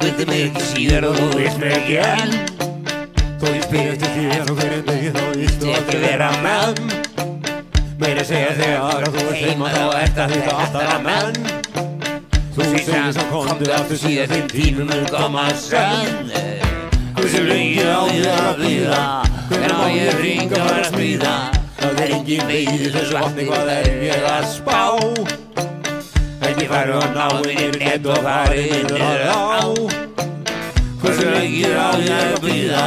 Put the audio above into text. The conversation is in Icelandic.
Veitir mig ekki síðar og þú veist mig ekki enn. Þó ég spyr eftir þér á hverjum degi þá viltu ekki vera með. Meira segja þegar þú ert heima þá ert að þetta alltaf að menn. Þú segir svo komdu aftur síðan þinn tími mun koma senn. Hversu lengi á ég að bíða, hvenær má ég hringa og vera að smíða. Það engin veit þessu vatni hvað ég að spá. Ekki færu á náinn yfir net og farið niður á. Hversu lengi á ég að bíða,